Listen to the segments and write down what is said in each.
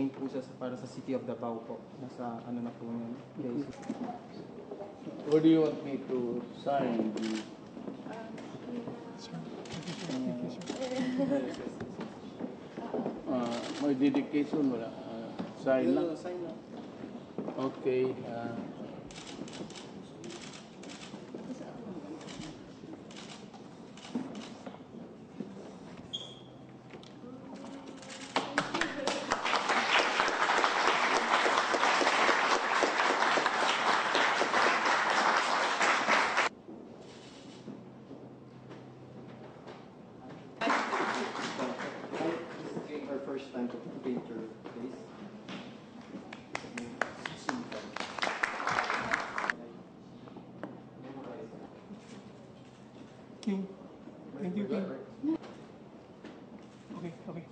paint po siya para sa City of Davao po. Nasa ano na po yun. Guys. What do you want me to sign? My dedication wala. Sign lang. Sign lang. Okay. Our first time to paint your face. King. Thank you, King. Okay, okay.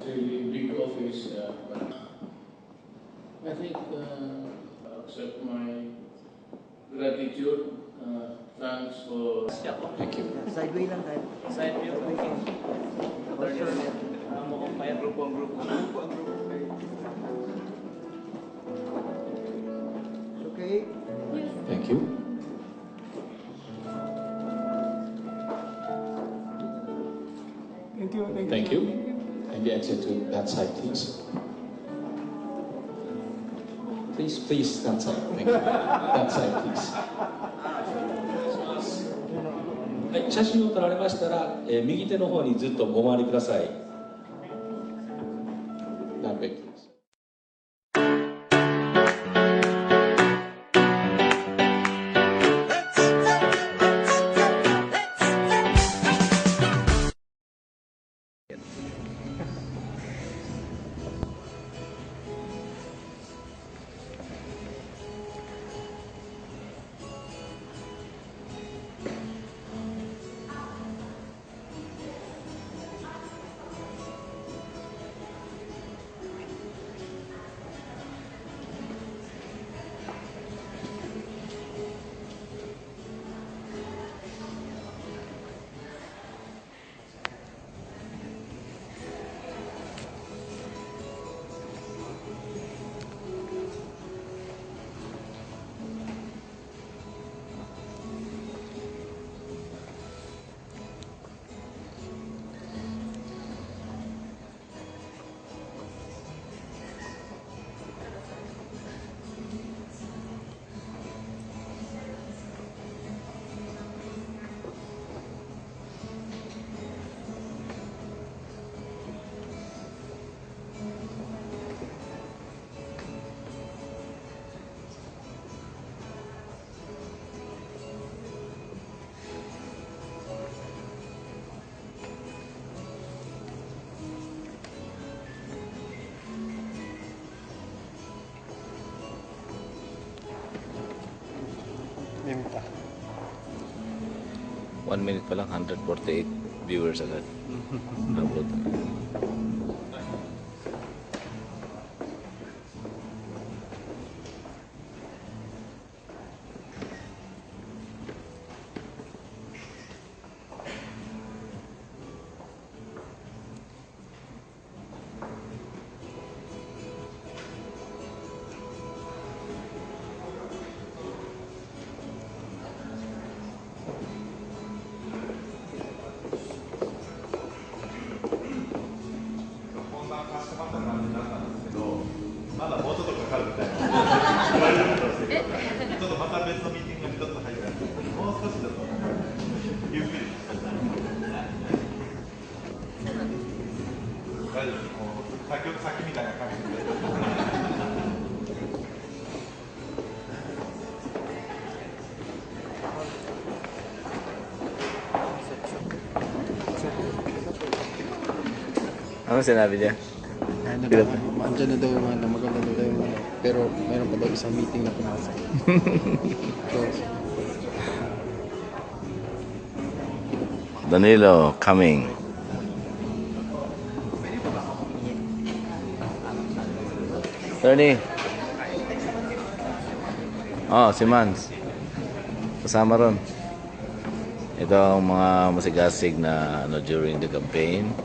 Really big office. I think accept my gratitude. Thanks for. Thank you. Sideway lang tayo. Side view. Mukhang kaya grupo ang grupo. Okay. Thank you. Thank you, thank you. Thank you. And the exit to that side, please. Please, that side. Thank you. That side, please. はい、写真を撮られましたら、右手の方にずっとお回りください。That way, please. Limita. 1 minute pa lang, 148 viewers agad. Double. Ano sinabi niya? Ano daw, andyan na daw yung ano, maganda na daw yung ano. Pero meron pa daw isang meeting na pumasok. So, Danilo coming. Attorney. Oh, si Mans. Kasama ron. Ito ang mga masigasig na during the campaign.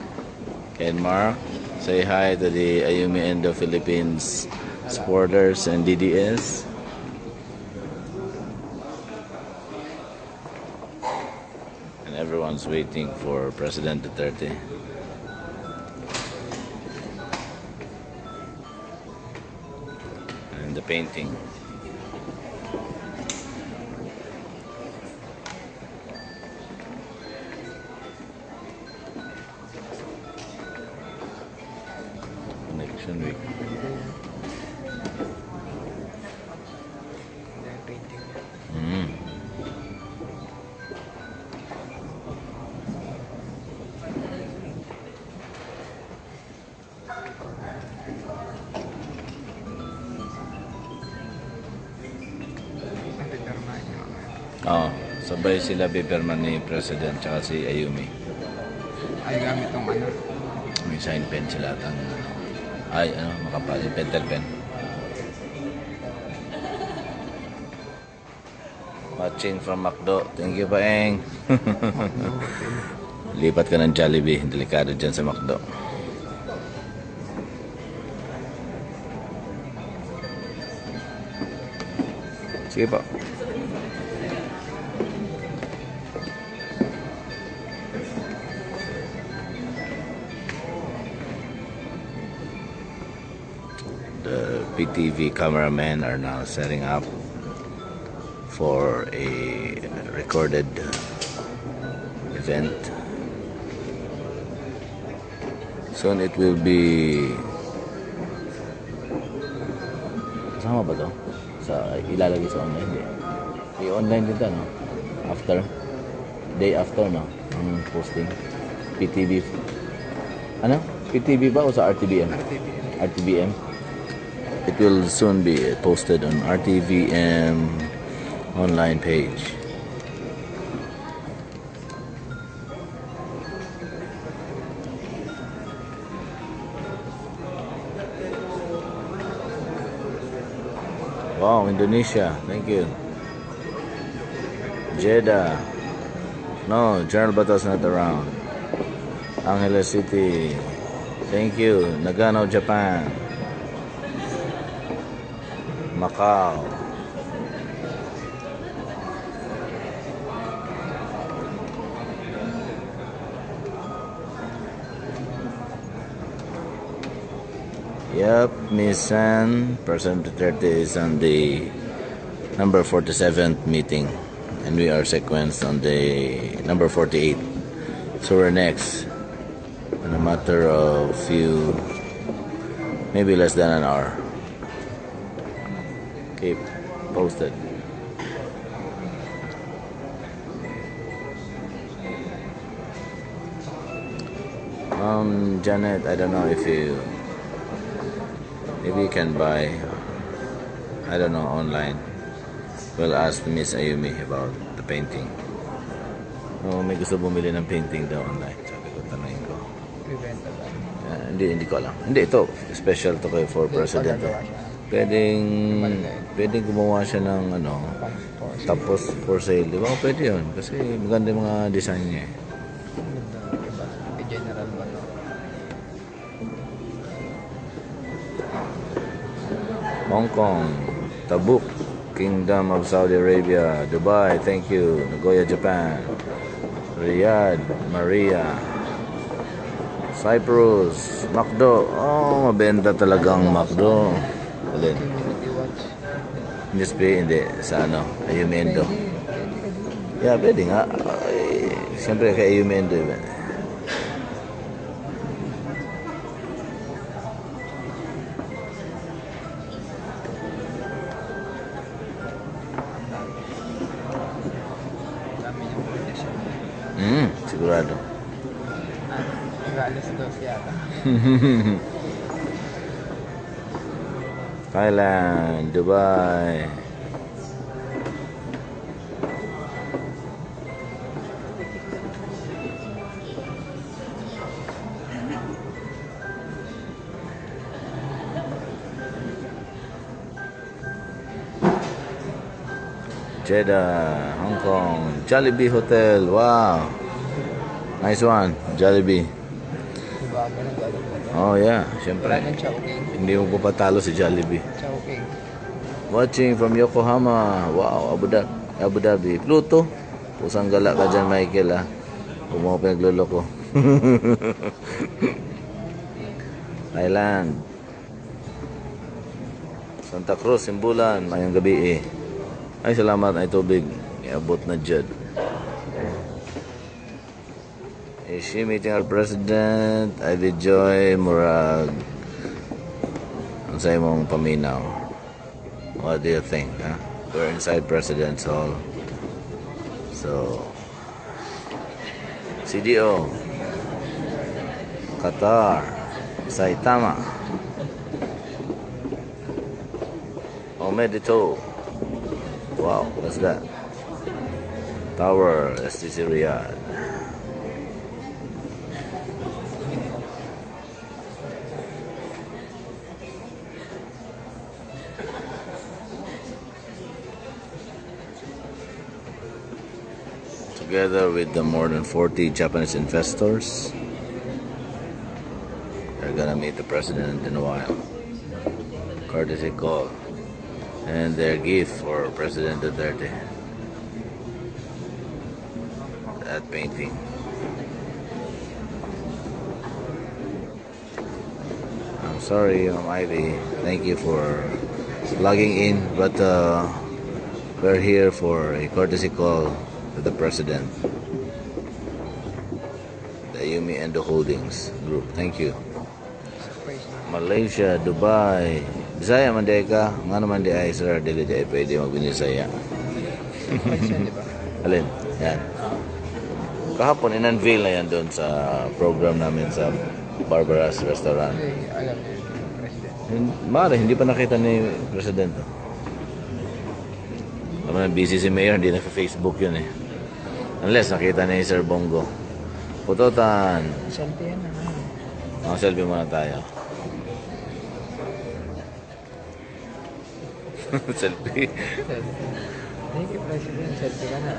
Ken Mark, say hi to the Ayumi Endo Philippines supporters and DDS. And everyone's waiting for President Duterte. And the painting. Election week. Mm. Oh, sabay sila pipirma ni President tsaka si Ayumi. Ay, gamit tong ano. May sign pen sila at ay, makapal, pentel pen. Watching from Macdo. Thank you, Paeng. Lipat ka ng Jollibee. Delikado dyan sa Macdo. Sige po. The PTV cameramen are now setting up for a recorded event. Soon it will be... Kasama ba to? Ilalagay sa online? Hindi. I-online din to, no? After? Day after, no? Ang posting. PTV. Ano? PTV ba o sa RTBM? RTBM. It will soon be posted on RTVM online page. Wow, Indonesia. Thank you. Jeddah. No, General Bato's not around. Angeles City. Thank you. Nagano, Japan. Macau. Yep, Nissan President Duterte is on the number 47th meeting, and we are sequenced on the number 48. So we're next in a matter of maybe less than an hour. Keep posted. Janet, I don't know if maybe you can buy, I don't know, online. We'll ask Miss Ayumi about the painting. No, may gusto bumili ng painting daw online. Sabi ko, tanongin ko. Hindi ko alam. Hindi, ito. Special to kayo for President. Pwedeng gumawa siya ng tapos for sale. Di ba? Pwede yun. Kasi maganda yung mga design niya. General ba to? Hong Kong, Tabuk, Kingdom of Saudi Arabia, Dubai, thank you, Nagoya, Japan, Riyadh, Maria, Cyprus, Macdo. Oh, mabenta talagang Macdo. Alin? Hindi, sa Ayumendo. Yeah, pwede nga. Siyempre kay Ayumendo. Sigurado. Alas 2 yata. Thailand, Dubai. Jeddah, Hong Kong, Jollibee Hotel. Wow. Nice one, Jollibee. Diba, ganun galing mo. Oh yeah, syempre. Wala ng Chowking. Hindi mo papatalo si Jollibee. Chowking. Watching from Yokohama. Wow, Abu Dhabi. Pluto. Pusang gala ka dyan, Michael, ah. Kung mo pinagluloko. Thailand. Santa Cruz, Simbulan. Mayang gabi eh. Ay, salamat ay tubig. Iabot na dyan. Is she meeting our president? Ivy Joy Murag. Ang sa imong paminaw. What do you think? Huh? We're inside President's Hall. So, CDO, Qatar, Saitama, Omedito. Wow, what's that? Tower, STC Riyadh. Together with the more than 40 Japanese investors, they're gonna meet the president in a while. Courtesy call. And their gift for President Duterte. That painting. I'm sorry, Ivy. Thank you for logging in, but we're here for a courtesy call to the president. The Ayumi Endo Holdings Group. Thank you. Malaysia, Dubai. Bisaya man di ka. Nga naman di ay sir, dili di ay pwede magbinisaya. Alin? Yan. Kahapon in-unveil na yan doon sa program namin sa Barbara's Restaurant. Alam niyo, president. Mara, hindi pa nakita ni President. Naman busy si Mayor, hindi na sa Facebook yun eh. Unless nakita ni Sir Bongo. Putotan. Selfie yan naman. Selfie muna tayo. Selfie. Thank you, President. Selfie ka na.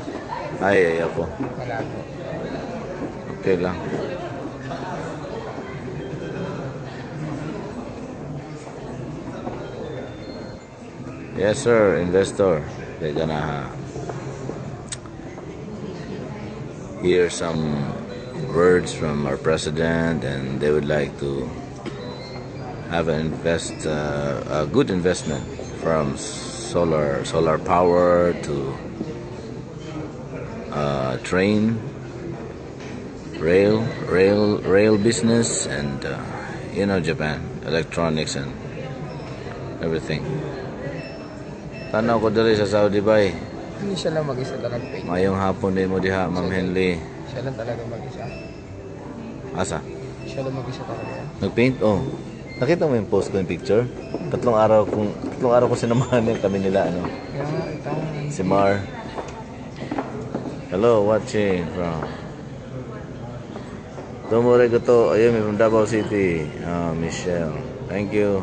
Ay, ako. Wala po. Okay lang. Yes, sir. Investor. They're gonna hear some words from our president, and they would like to have a good investment from solar power to train, rail business, and Japan, electronics and everything. Tanaw ko dali sa Saudi Bay. Hindi siya lang mag-isa talaga. Mayong hapon din mo diha, Ma'am Henley. Siya lang talaga mag-isa. Asa? Siya lang mag-isa talaga. Nagpaint? Oh. Nakita mo yung post ko yung picture? Tatlong araw ko sinamahan yung kami nila, ano? Kaya itong Si Mar. Hello, watching from Tomore Goto, Ayumi from Davao City. Michelle. Thank you.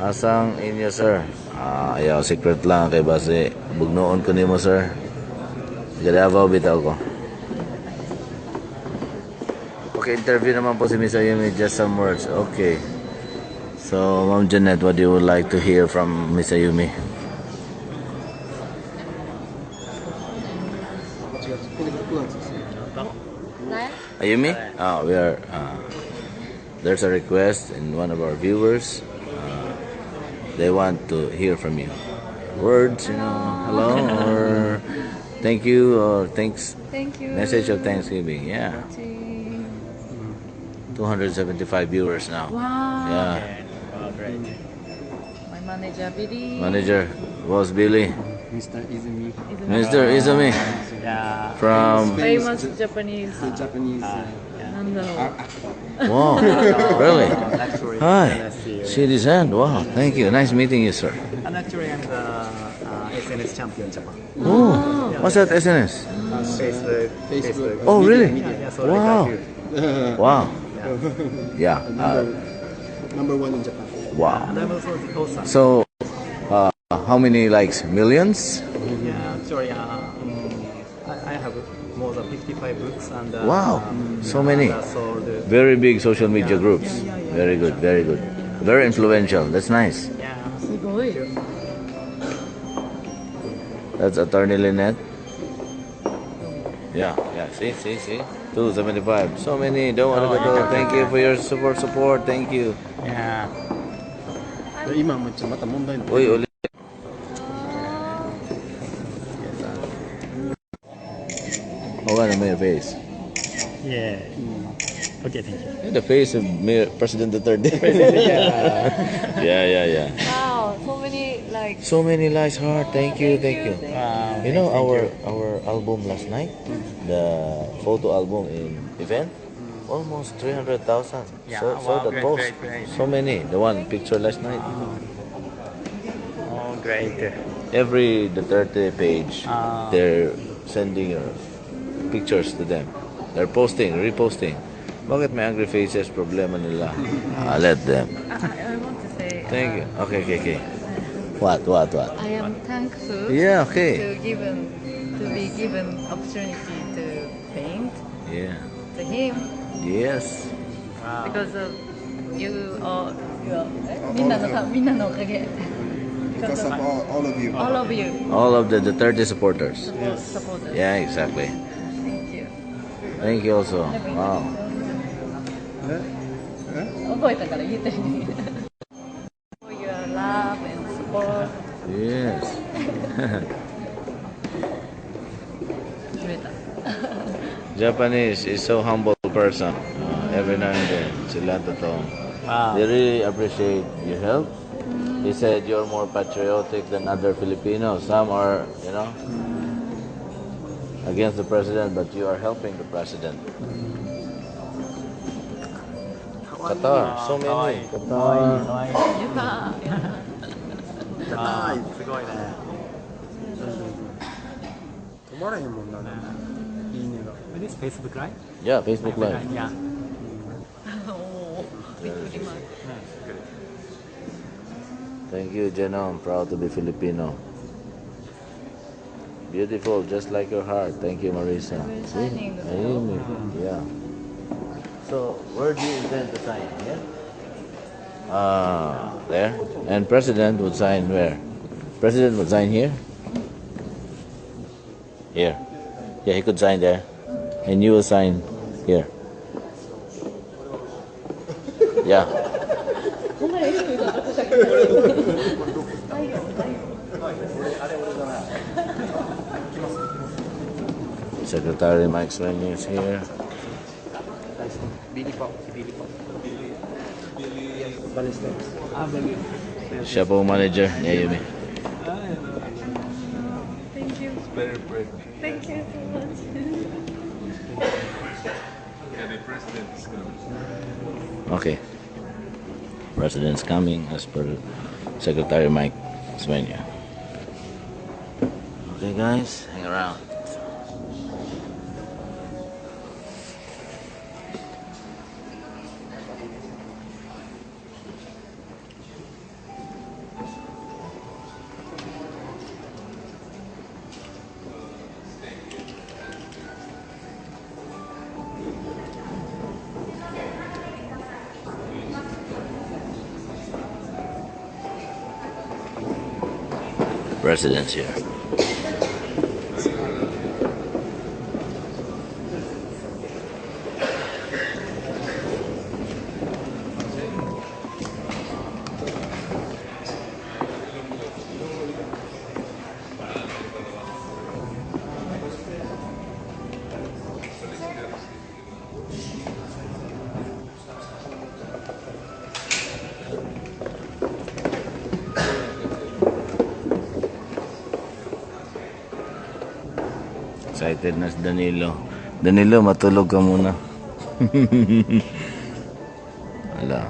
Asang inyo, sir? Ayaw, secret lang kay base. Bugnoon ko nimo, sir. Davao, bitaw ko. Okay, interview naman po si Miss Ayumi. Just some words. Okay. So, Ma'am Janet, what do you would like to hear from Miss Ayumi? Ayumi? We are. There's a request in one of our viewers. They want to hear from you. Words, hello, or thank you, or thanks. Thank you. Message of Thanksgiving, yeah. 275 viewers now. Wow. Yeah. My manager, Billy. Manager was Billy. Mr. Izumi. Mr. Izumi. Yeah. From. Famous Japanese. Japanese. Nandaro. Wow. Really? Actually, Hi. She designed. Wow. Thank you. Nice meeting you, sir. and actually, I'm the SNS champion Japan. Oh. What's that SNS? Facebook. Oh, really? Yeah, so Wow. I got you. Wow. Yeah. Number one in Japan. Wow. And I'm also the host. So, how many likes? Millions? Yeah, actually, I have more than 55 books and Wow, so many. and, sold. Very big social media groups. Yeah. Very good, very good. Very influential. That's nice. Yeah. すごい。 That's Attorney Lynette. Yeah. See. 275. So many. Don't want to go. Thank you for your support. Thank you. Yeah. 今もまた問題になって Uy, ulit. Oh, ano may face? Yeah. Okay, thank you. The face of President Duterte. Yeah. Wow, so many like. So many nice heart. Thank you. Wow. You know our album last night, the photo album in event, almost 300,000. Yeah, So wow, the great, post, great. so many. The one picture last night. Oh, great. Every Duterte page, Ah. they're sending pictures to them. They're reposting. Bakit may angry faces? Problema nila. Let them. I want to say. Thank you. Okay. What? I am thankful. Yeah, okay. To be given opportunity to paint Yeah. to him Yes. because of you are みんなのおかげ Because of all of you. all of you All of the Duterte supporters. supporters. Yeah, exactly. Thank you. Thank you also. Wow. 覚えたから言ってみて For your love and support. Yes. 決めた Japanese is so humble person. Every now and then, sila totoo. Wow. They really appreciate your help. He said you're more patriotic than other Filipinos. Some are, against the president, but you are helping the president. Qatar, so many. Qatar. ゆかすごいね。止まらへんもんな。いいねが。 It is Facebook, right? Yeah, Facebook Live. Yeah. おーびっくりマーク Thank you, Jenna. I'm proud to be Filipino. Beautiful, just like your heart. Thank you, Marisa. Very shining. Ayun, yeah. So, where do you intend to sign? Here? There. And President would sign where? President would sign here? Here. Yeah, he could sign there. And you will sign here. Yeah. Secretary Mike Swenny is here. Billy po. Balesteros. Siya po manager ni Ayumi. Thank you. Thank you so much. Okay. President's coming as per Secretary Mike Swenny. Okay guys, hang around. President's here. Excited na si Danilo. Danilo, matulog ka muna. Wala.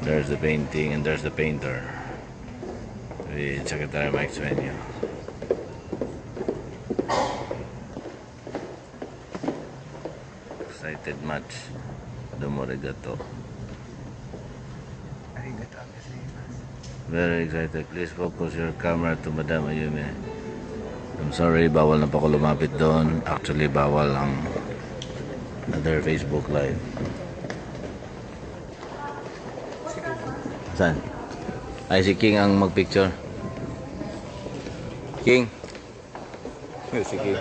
There's the painting and there's the painter. With Secretary Mike Swenny. Excited much. Domo arigato. Arigato gozaimasu. Very excited. Please focus your camera to Madam Ayume. I'm sorry, bawal na pa ako lumapit doon. Actually, bawal ang other Facebook Live. Saan? Ay, si King ang magpicture. King. Si King.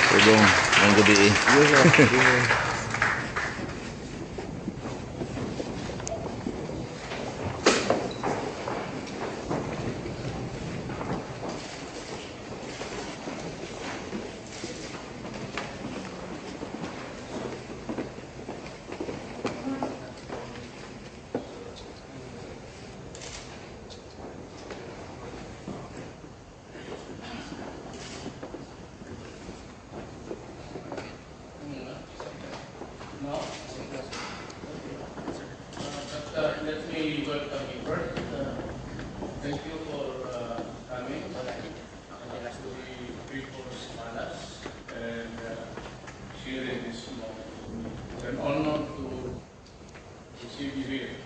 Tulong ng gabi eh. Let me welcome you first. Thank you for coming to the People's Palace and sharing this moment. It's an honor to receive you here.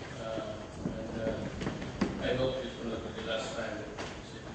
And I hope this will not be the last time that we see you.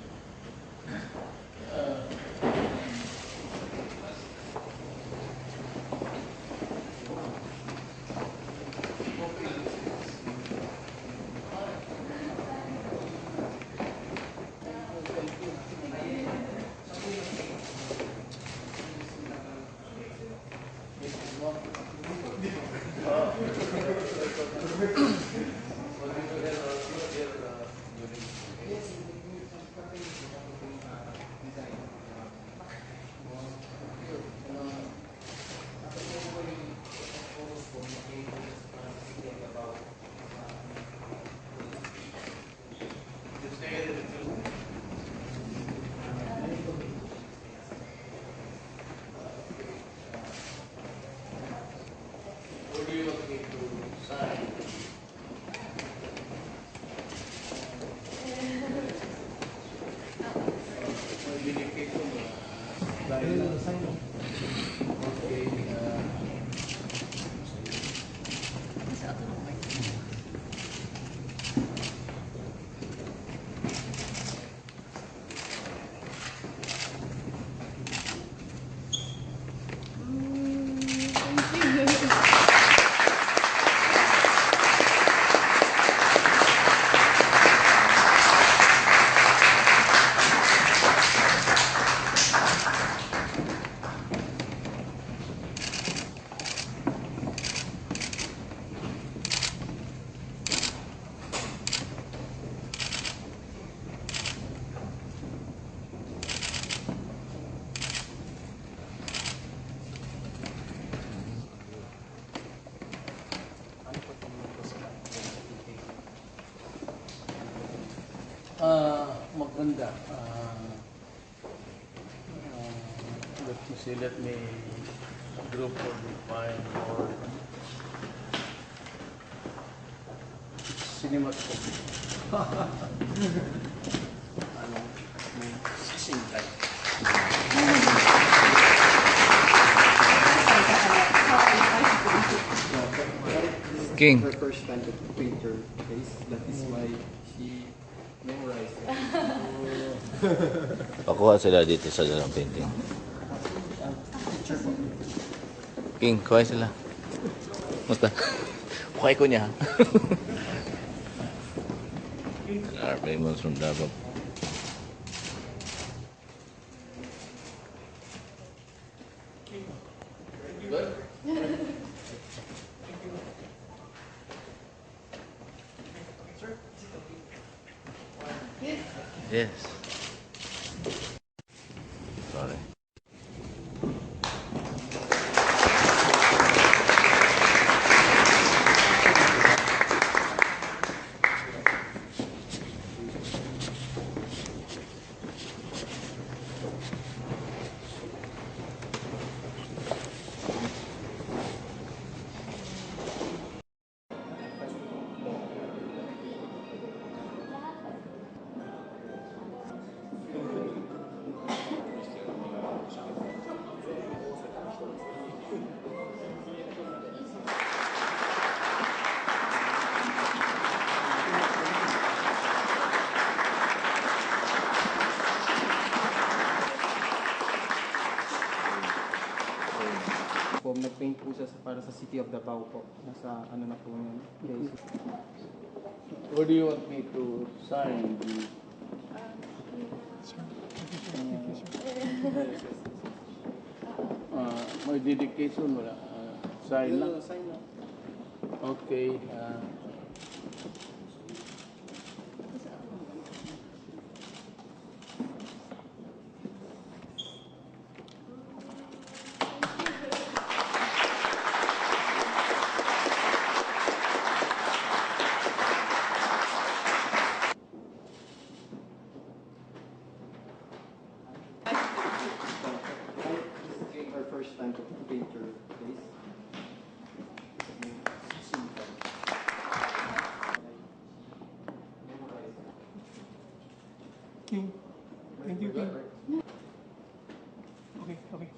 What do you want me to sign? Binigay ko ba? Dahil okay, maganda. Let me see, let me group or define or cinematography. Ano, sing type. King. Her first time to paint her face. That is why she memorized it. Pakuha sila dito sa dalang painting. King, kuha sila. Musta? Kuha ko niya. Our famous from Davao. Yes. Sorry. Mag-paint po siya para sa City of Davao po. Nasa ano na po yun. Yes. What do you want me to sign? My dedication, wala. Sign lang. Sign lang. Okay. Our first time to paint your face. King. Thank you, King. Okay, okay.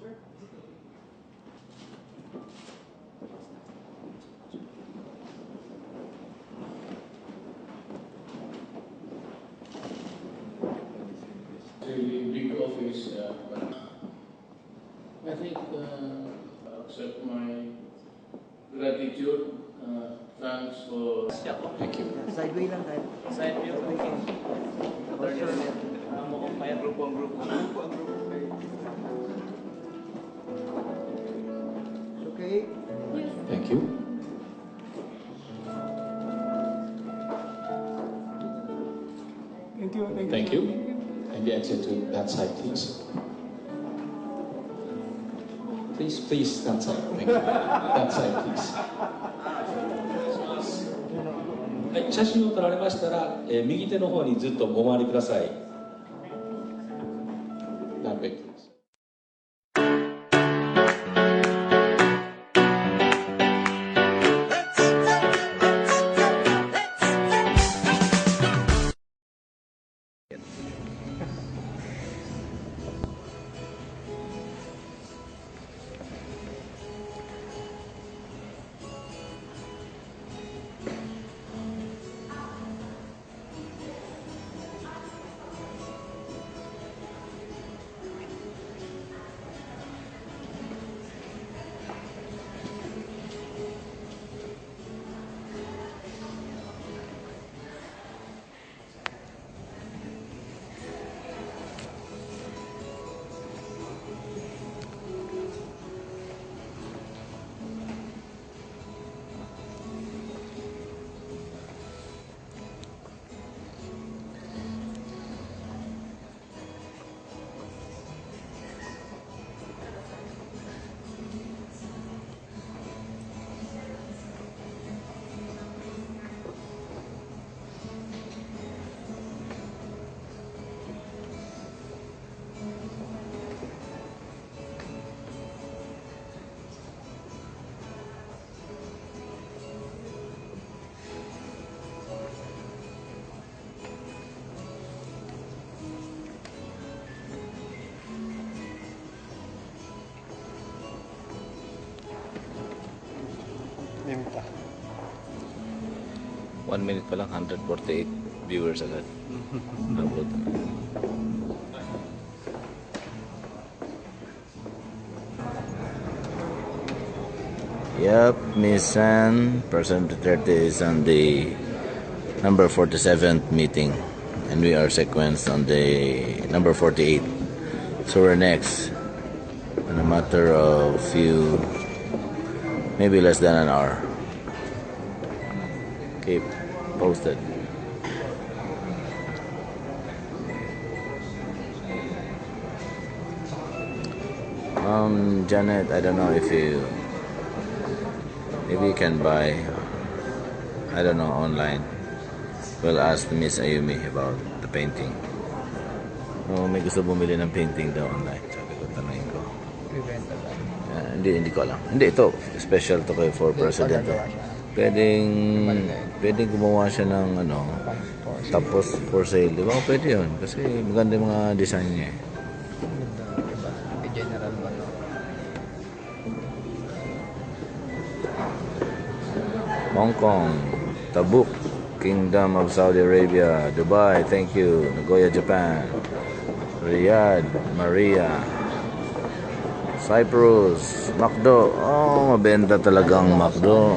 Really big office, but I think accept my gratitude. Thanks for. Sideway lang tayo. Side view, okay. Grupo ang grupo. Okay. Thank you. Thank you, thank you. Thank you. And the exit to that side, please. Please, that side. Thank you. That side, please. はい、写真を撮られましたら、右手の方にずっとお回りください。That way, please. Limita. 1 minute pa lang, 148 viewers agad. Upload na. Yep, Miss San, Person Duterte is on the number 47th meeting, and we are sequenced on the number 48. So we're next in a matter of few, maybe less than an hour. Keep posted. Janet, I don't know if maybe you can buy, I don't know, online. We'll ask Miss Ayumi about the painting. Oh, may gusto bumili ng painting daw online. Sabi ko, tanongin ko. Hindi ko alam. Hindi, ito, special to kayo for president. Pwedeng gumawa siya ng ano, tapos for sale. Di ba? Pwede yun. Kasi maganda yung mga design niya eh. General ba to? Hong Kong, Tabuk, Kingdom of Saudi Arabia, Dubai, thank you. Nagoya, Japan, Riyadh, Maria, Cyprus, McDo. Oh, mabenta talagang McDo.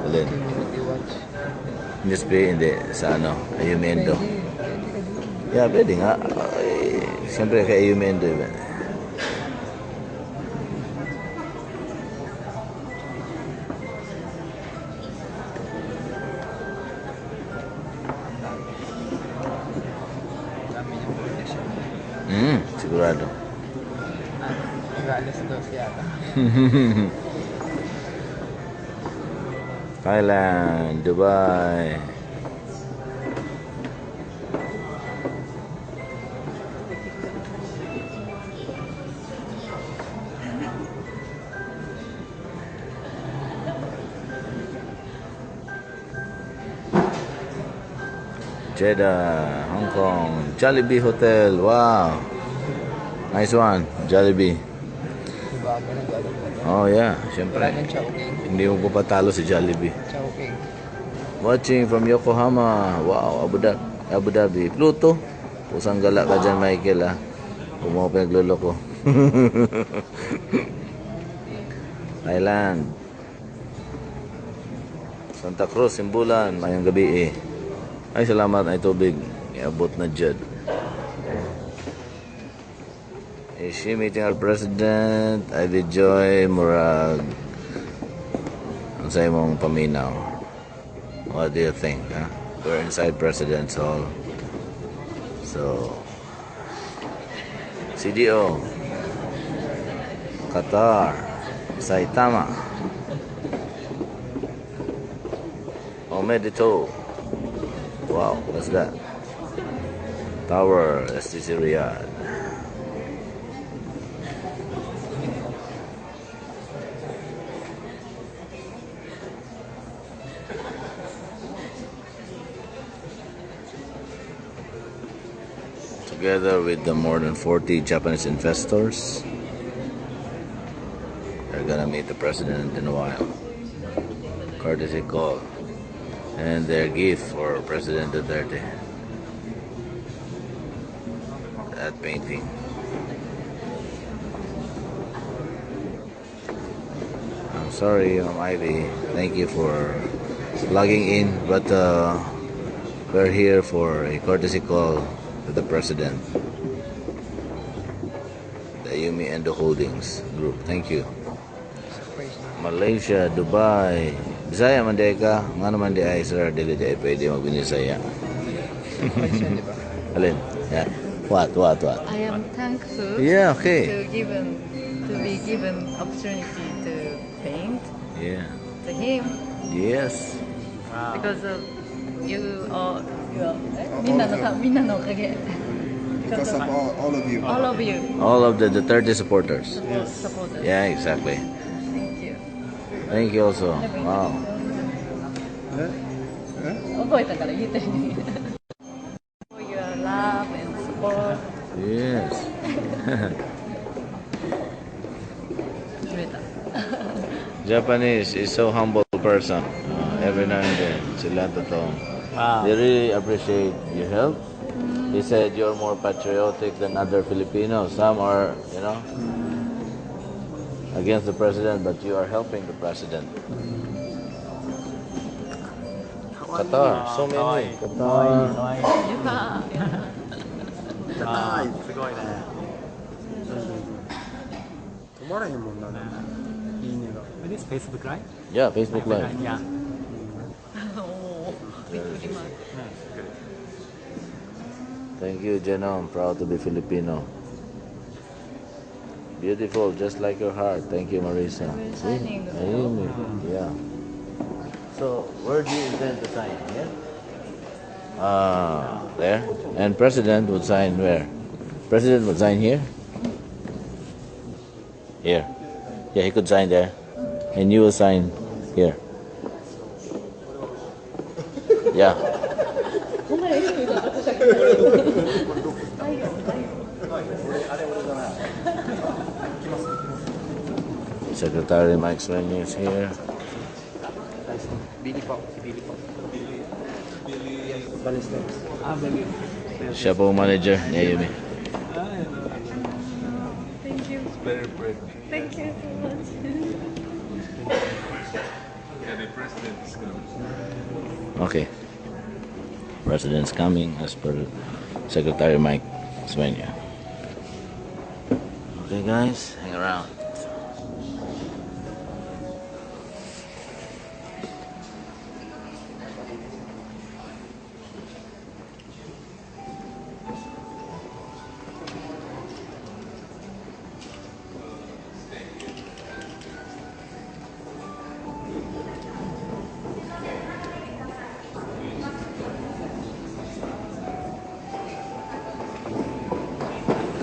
Alin? Hindi. Sa ano? Ayumendo. Yeah, pwede nga. Ay, siyempre kay Ayumendo. Sigurado. Alas 2 yata. Thailand, Dubai. Jeddah, Hong Kong, Jollibee Hotel. Wow. Nice one, Jollibee. Diba? Ganun gagawin. Oh yeah, syempre. Wala ng Chowking. Hindi mo pa patalo si Jollibee. Chowking. Watching from Yokohama. Wow, Abu Dhabi. Pluto. Pusang gala ka dyan, Michael, ha. Kung mo pinagluloko. Thailand. Santa Cruz, Simbulan. Mayang gabi eh. Ay, salamat. Ay, tubig. Iabot na dyan. Is she meeting our president? Ivy Joy, Murag. Ang sa'yo mong paminaw. What do you think? Huh? We're inside President's Hall. So, CDO, Qatar, Saitama, Omedito. Wow, what's that? Tower, STC Riyadh. Together with the more than 40 Japanese investors, they're gonna meet the president in a while. Courtesy call. And their gift for President Duterte. That painting. I'm sorry, Ivy. Thank you for logging in, but we're here for a courtesy call to the president. The Ayumi Endo Holdings Group. Thank you. Malaysia, Dubai. Bisaya man di ka. Nga naman di ay sir, dili di ay pwede magbinisaya. Alin? Yeah. What? I am thankful Yeah, okay. to be given opportunity to paint Yeah. to him Yes. because of you orみんなのおかげ Because of all of you. all of you All of the Duterte supporters. supporters. Yeah, exactly. Thank you. Thank you also. Wow. 覚えたから言ってみて For your love and support. Yes. 言えた Japanese is so humble person. Every now and then, sila totoo. They really appreciate your help. He said you're more patriotic than other Filipinos. Some are, against the president, but you are helping the president. Qatar, so many. Qatar. よか止まらへんもんな。いいねが。 This Facebook, right? Yeah, Facebook Live. Yeah. おーびっくりマーク Thank you, Jenna. I'm proud to be Filipino. Beautiful, just like your heart. Thank you, Marisa. We're signing. Ayun, yeah. So, where do you intend to sign? Here? There. And President would sign where? President would sign here? Here. Yeah, he could sign there. And you will sign here. Yeah. Secretary Mike Swenny is here. Billy po. Si Billy po. Balesteros. Siya po manager ni Ayumi. Thank you. Better bread. Thank you so much. Yeah, the president is coming. Okay. President's coming as per Secretary Mike Svenia. Okay guys, hang around.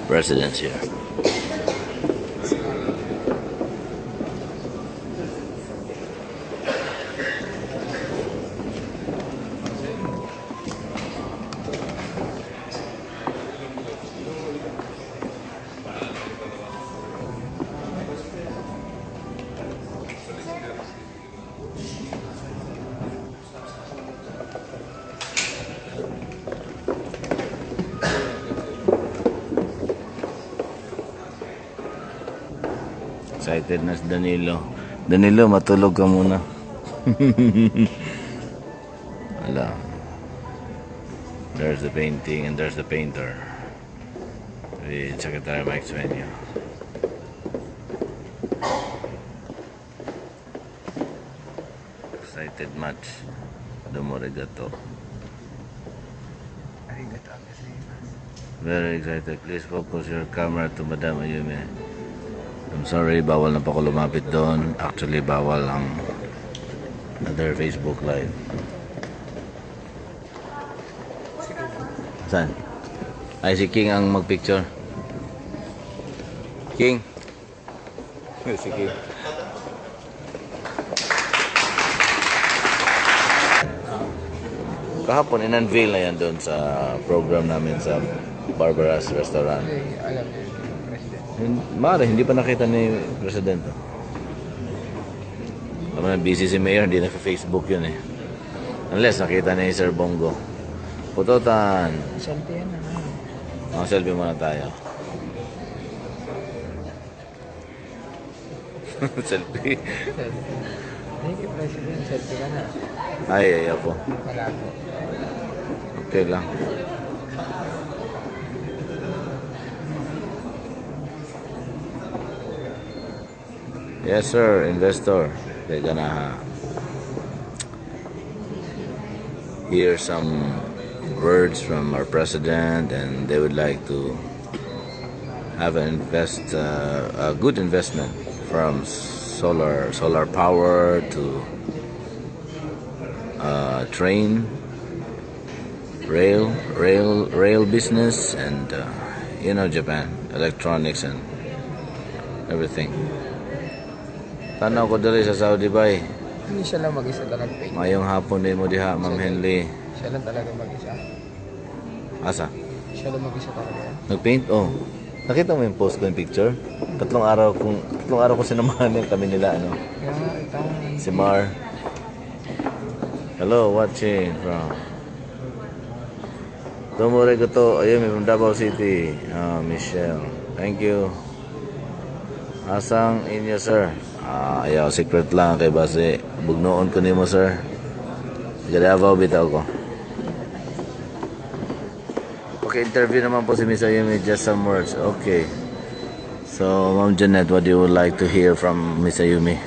President's here. Excited na si Danilo. Danilo, matulog ka muna. Ala. There's the painting and there's the painter. With Secretary Mike Svenia. Excited much. Domo arigato. Very excited. Please focus your camera to Madam Ayume. I'm sorry, bawal na pa ako lumapit doon. Actually, bawal ang another Facebook Live. Saan? Ay, si King ang magpicture. King. Si King. Kahapon, in-unveil na yan doon sa program namin sa Barbara's Restaurant. Alam niyo, Mare, hindi pa nakita ni Presidente. Alam na, busy si Mayor, hindi na sa Facebook yun eh. Unless nakita ni Sir Bongo. Putotan. Selfie yan na. Selfie muna tayo. Selfie. Thank you, President. Selfie ka na. Ay, po. Wala po. Okay lang. Yes, sir, investor. They're gonna hear some words from our president, and they would like to have a good investment from solar power to train, rail business, and Japan, electronics and everything. Tanaw ko dali sa Saudi Bay. Hindi siya lang mag-isa talaga. Mayong hapon din mo diha, Ma'am Henley. Siya lang talaga mag-isa. Asa? Siya lang mag-isa talaga. Nagpaint? Oh. Nakita mo yung post ko yung picture? Tatlong araw ko sinamahan yung kami nila, ano? Kaya itong Si Mar. Hello, watching from Tomore ko to. Ayun, from Davao City. Michelle. Thank you. Asang inyo, sir? Ayaw, secret lang kay base. Bugnoon ko nimo, sir. Davao, bitaw ko. Okay, interview naman po si Miss Ayumi. Just some words. Okay. So, Ma'am Janet, what do you would like to hear from Miss Ayumi?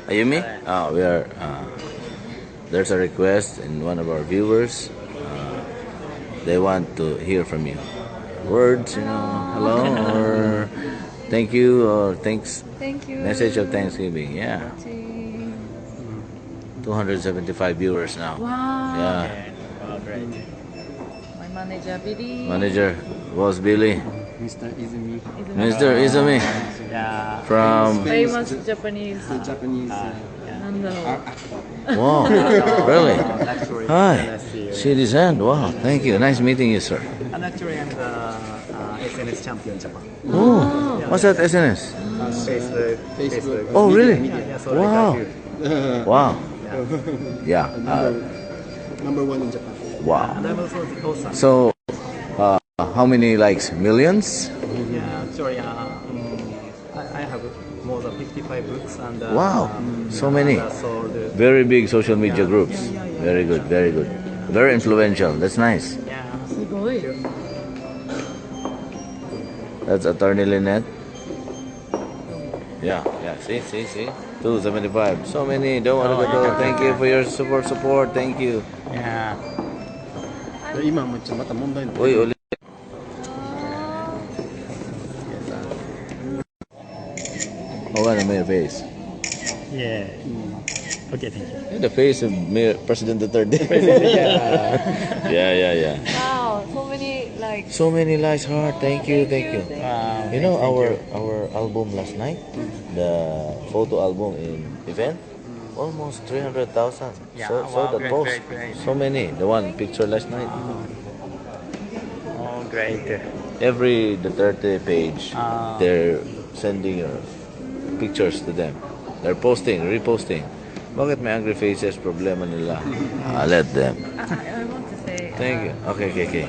Ayumi? We are. There's a request in one of our viewers. They want to hear from you. Words, hello, or thank you, or thanks. Thank you. Message of Thanksgiving, yeah. 275 viewers now. Wow. Yeah. My manager, Billy. Manager was Billy. Mr. Izumi. Mr. Izumi. Yeah. From. Famous Japanese. The Japanese. Wow. Really? Actually, Hi. let's see. City Sand. Wow. Thank you. Nice meeting you, sir. I'm actually I'm the SNS champion Japan. Oh. What's that SNS? Facebook. Oh, really? Yeah, so Wow. I got you. Wow. Yeah. Number one in Japan. Wow. And I'm also So, how many likes? Millions? yeah, actually, I have more than 55 books and Wow, so many. sold. Very big social media Yeah. groups. Very good, very good. Very influential. That's nice. Yeah. すごい。 That's Attorney Lynette. Yeah, yeah. See. 275. So many. Don't want to go. Thank you for your support. Thank you. Yeah. 今もまた問題になって Uy, ulit. Oh, ano, may face. Yeah. Okay, thank you. The face of President Duterte. Yeah. Wow, so many like. So many likes, heart. Thank you. Wow. You know our album last night, the photo album in event, almost 300,000. Yeah, So wow, the great, post, great. so many. The one picture last night. Oh, great. Every Duterte page, Ah. they're sending your pictures to them. They're posting, reposting. Bakit may angry faces? Problema nila. Let them. I want to say. Thank you. Okay.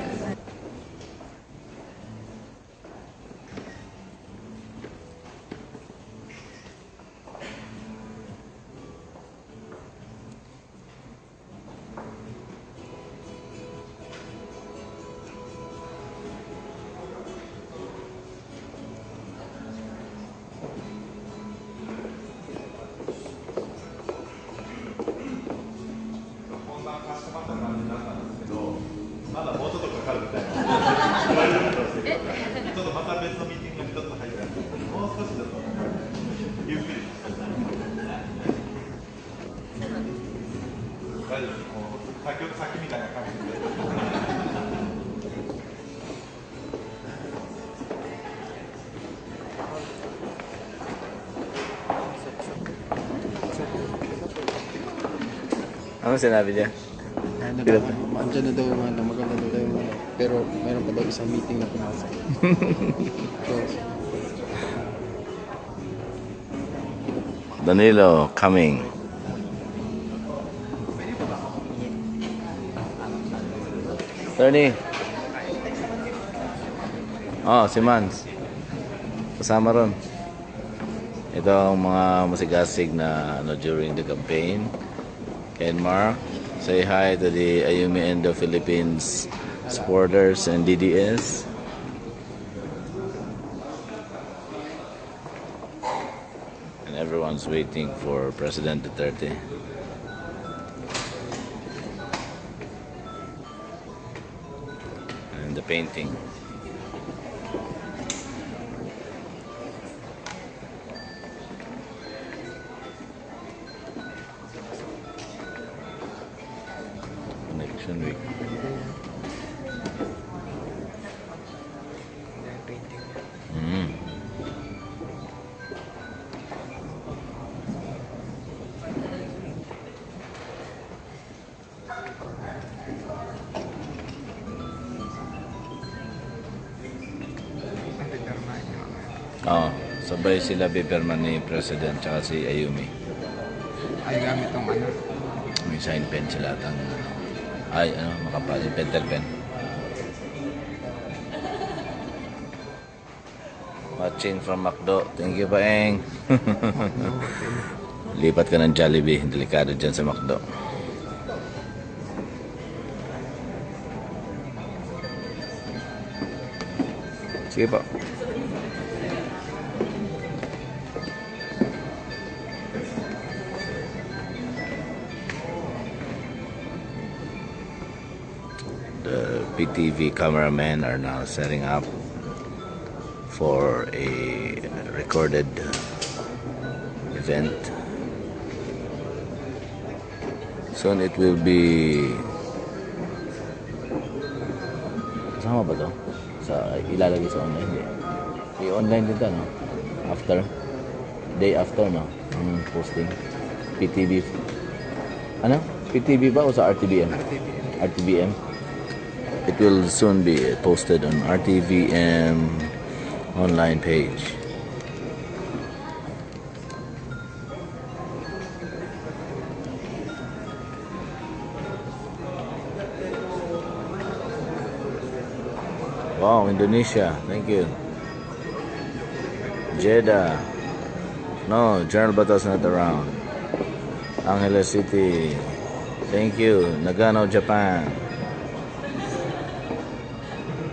Ano sinabi niya? Ano daw, andyan na daw yung ano, maganda na daw yung ano, pero meron pa daw isang meeting na pumasok. So, Danilo coming. Attorney. Oh, si Mans. Kasama ron. Ito ang mga masigasig na during the campaign. Ken Mark, say hi to the Ayumi Endo Philippines supporters and DDS. And everyone's waiting for President Duterte. And the painting. Election week. Mm. Oh, sabay sila pipirma ni President tsaka si Ayumi. Ay gamit tong ano. May sign pen sila at ang ay makapal yung pentel pen. Watching from Macdo. Thank you, Paeng. Lipat ka ng Jollibee. Delikado dyan sa Macdo. Sige po. The PTV cameramen are now setting up for a recorded event. Soon it will be... Kasama ba to? Ilalagay sa online? Hindi. I-online din to, no? After? Day after, no? Ang posting. PTV. Ano? PTV ba o sa RTBM? RTBM. It will soon be posted on RTVM online page. Wow, Indonesia. Thank you. Jeddah. No, General Batas not around. Angeles City. Thank you. Nagano, Japan.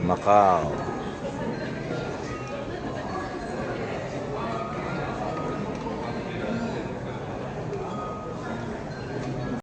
Macau.